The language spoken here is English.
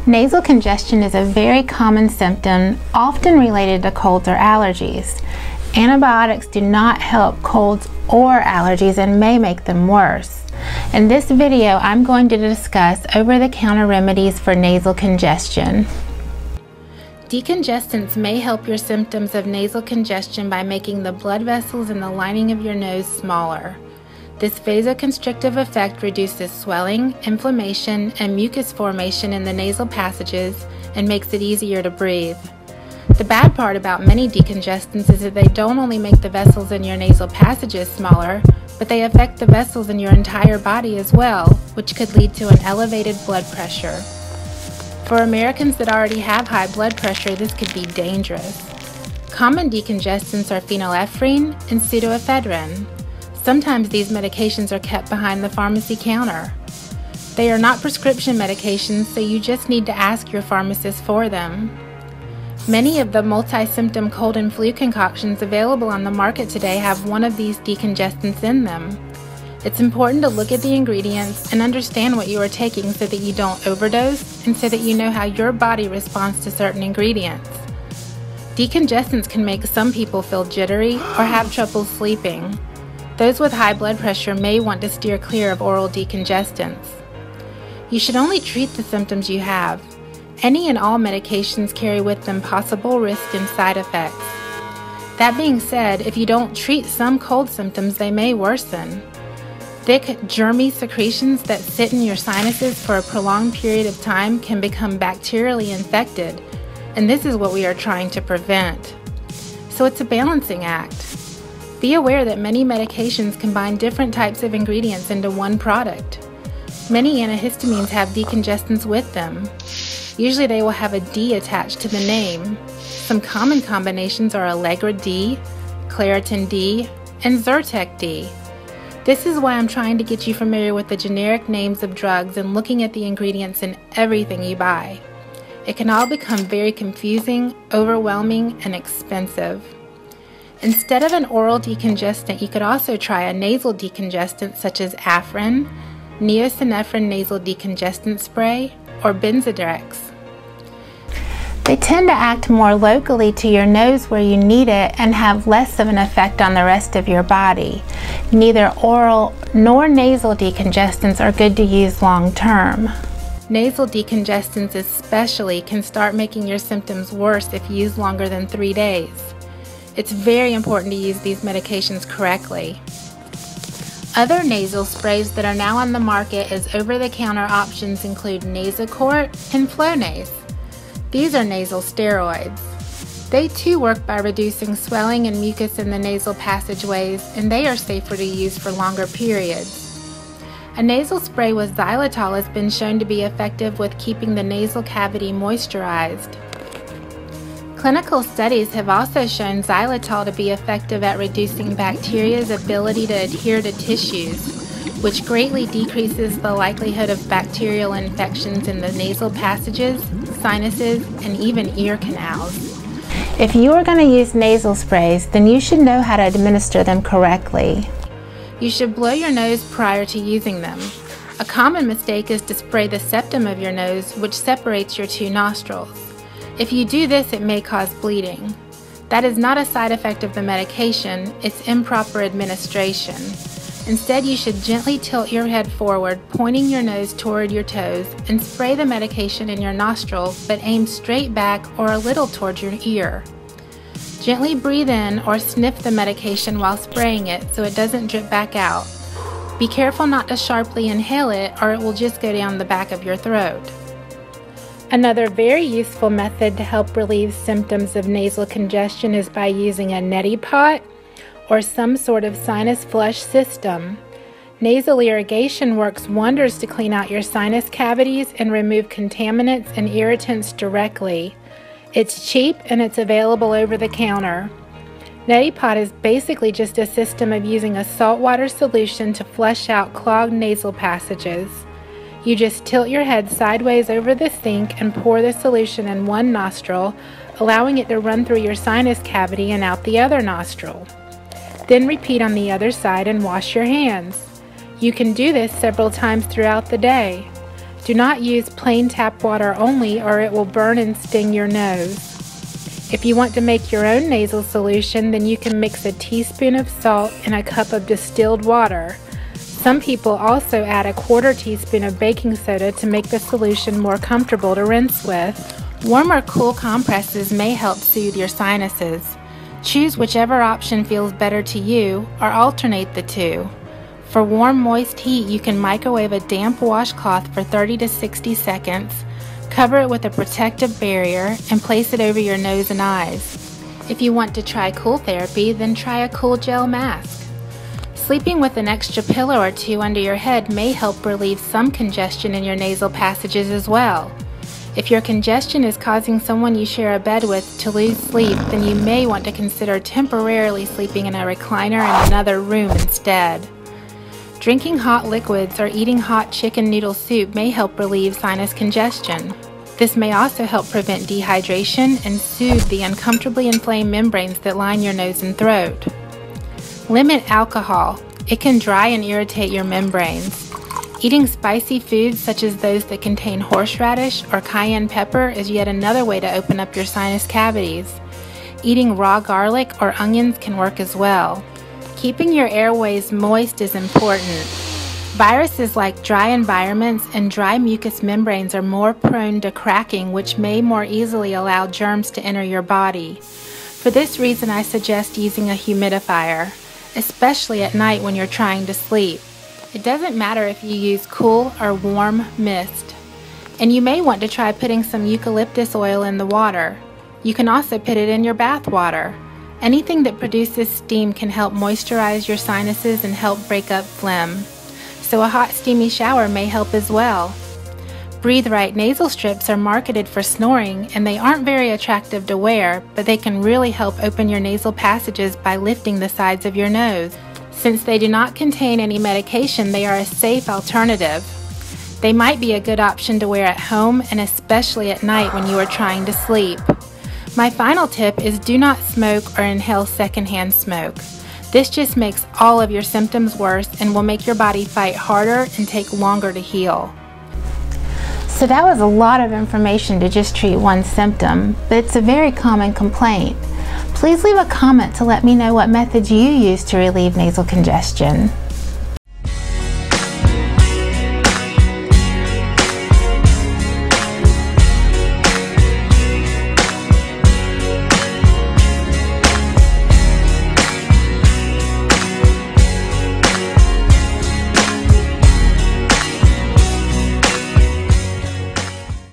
Nasal congestion is a very common symptom, often related to colds or allergies. Antibiotics do not help colds or allergies and may make them worse. In this video, I'm going to discuss over-the-counter remedies for nasal congestion. Decongestants may help your symptoms of nasal congestion by making the blood vessels in the lining of your nose smaller. This vasoconstrictive effect reduces swelling, inflammation, and mucus formation in the nasal passages and makes it easier to breathe. The bad part about many decongestants is that they don't only make the vessels in your nasal passages smaller, but they affect the vessels in your entire body as well, which could lead to an elevated blood pressure. For Americans that already have high blood pressure, this could be dangerous. Common decongestants are phenylephrine and pseudoephedrine. Sometimes these medications are kept behind the pharmacy counter. They are not prescription medications, so you just need to ask your pharmacist for them. Many of the multi-symptom cold and flu concoctions available on the market today have one of these decongestants in them. It's important to look at the ingredients and understand what you are taking so that you don't overdose and so that you know how your body responds to certain ingredients. Decongestants can make some people feel jittery or have trouble sleeping. Those with high blood pressure may want to steer clear of oral decongestants. You should only treat the symptoms you have. Any and all medications carry with them possible risks and side effects. That being said, if you don't treat some cold symptoms, they may worsen. Thick, germy secretions that sit in your sinuses for a prolonged period of time can become bacterially infected, and this is what we are trying to prevent. So it's a balancing act. Be aware that many medications combine different types of ingredients into one product. Many antihistamines have decongestants with them. Usually they will have a D attached to the name. Some common combinations are Allegra D, Claritin D, and Zyrtec D. This is why I'm trying to get you familiar with the generic names of drugs and looking at the ingredients in everything you buy. It can all become very confusing, overwhelming, and expensive. Instead of an oral decongestant, you could also try a nasal decongestant such as Afrin, Neosynephrine nasal decongestant spray, or Benzodirex. They tend to act more locally to your nose where you need it and have less of an effect on the rest of your body. Neither oral nor nasal decongestants are good to use long term. Nasal decongestants especially can start making your symptoms worse if used longer than 3 days. It's very important to use these medications correctly. Other nasal sprays that are now on the market as over-the-counter options include Nasacort and Flonase. These are nasal steroids. They too work by reducing swelling and mucus in the nasal passageways, and they are safer to use for longer periods. A nasal spray with xylitol has been shown to be effective with keeping the nasal cavity moisturized. Clinical studies have also shown xylitol to be effective at reducing bacteria's ability to adhere to tissues, which greatly decreases the likelihood of bacterial infections in the nasal passages, sinuses, and even ear canals. If you are going to use nasal sprays, then you should know how to administer them correctly. You should blow your nose prior to using them. A common mistake is to spray the septum of your nose, which separates your two nostrils. If you do this, it may cause bleeding. That is not a side effect of the medication, it's improper administration. Instead, you should gently tilt your head forward, pointing your nose toward your toes, and spray the medication in your nostril, but aim straight back or a little towards your ear. Gently breathe in or sniff the medication while spraying it so it doesn't drip back out. Be careful not to sharply inhale it or it will just go down the back of your throat. Another very useful method to help relieve symptoms of nasal congestion is by using a Neti pot or some sort of sinus flush system. Nasal irrigation works wonders to clean out your sinus cavities and remove contaminants and irritants directly. It's cheap and it's available over the counter. Neti pot is basically just a system of using a saltwater solution to flush out clogged nasal passages. You just tilt your head sideways over the sink and pour the solution in one nostril, allowing it to run through your sinus cavity and out the other nostril. Then repeat on the other side and wash your hands. You can do this several times throughout the day. Do not use plain tap water only, or it will burn and sting your nose. If you want to make your own nasal solution, then you can mix a teaspoon of salt in a cup of distilled water. Some people also add a 1/4 teaspoon of baking soda to make the solution more comfortable to rinse with. Warm or cool compresses may help soothe your sinuses. Choose whichever option feels better to you, or alternate the two. For warm, moist heat, you can microwave a damp washcloth for 30 to 60 seconds, cover it with a protective barrier, and place it over your nose and eyes. If you want to try cool therapy, then try a cool gel mask. Sleeping with an extra pillow or two under your head may help relieve some congestion in your nasal passages as well. If your congestion is causing someone you share a bed with to lose sleep, then you may want to consider temporarily sleeping in a recliner in another room instead. Drinking hot liquids or eating hot chicken noodle soup may help relieve sinus congestion. This may also help prevent dehydration and soothe the uncomfortably inflamed membranes that line your nose and throat. Limit alcohol. It can dry and irritate your membranes. Eating spicy foods such as those that contain horseradish or cayenne pepper is yet another way to open up your sinus cavities. Eating raw garlic or onions can work as well. Keeping your airways moist is important. Viruses like dry environments and dry mucous membranes are more prone to cracking, which may more easily allow germs to enter your body. For this reason, I suggest using a humidifier, especially at night when you're trying to sleep. It doesn't matter if you use cool or warm mist. And you may want to try putting some eucalyptus oil in the water. You can also put it in your bath water. Anything that produces steam can help moisturize your sinuses and help break up phlegm. So a hot steamy shower may help as well. Breathe Right nasal strips are marketed for snoring, and they aren't very attractive to wear, but they can really help open your nasal passages by lifting the sides of your nose. Since they do not contain any medication, they are a safe alternative. They might be a good option to wear at home and especially at night when you are trying to sleep. My final tip is do not smoke or inhale secondhand smoke. This just makes all of your symptoms worse and will make your body fight harder and take longer to heal. So that was a lot of information to just treat one symptom, but it's a very common complaint. Please leave a comment to let me know what methods you use to relieve nasal congestion.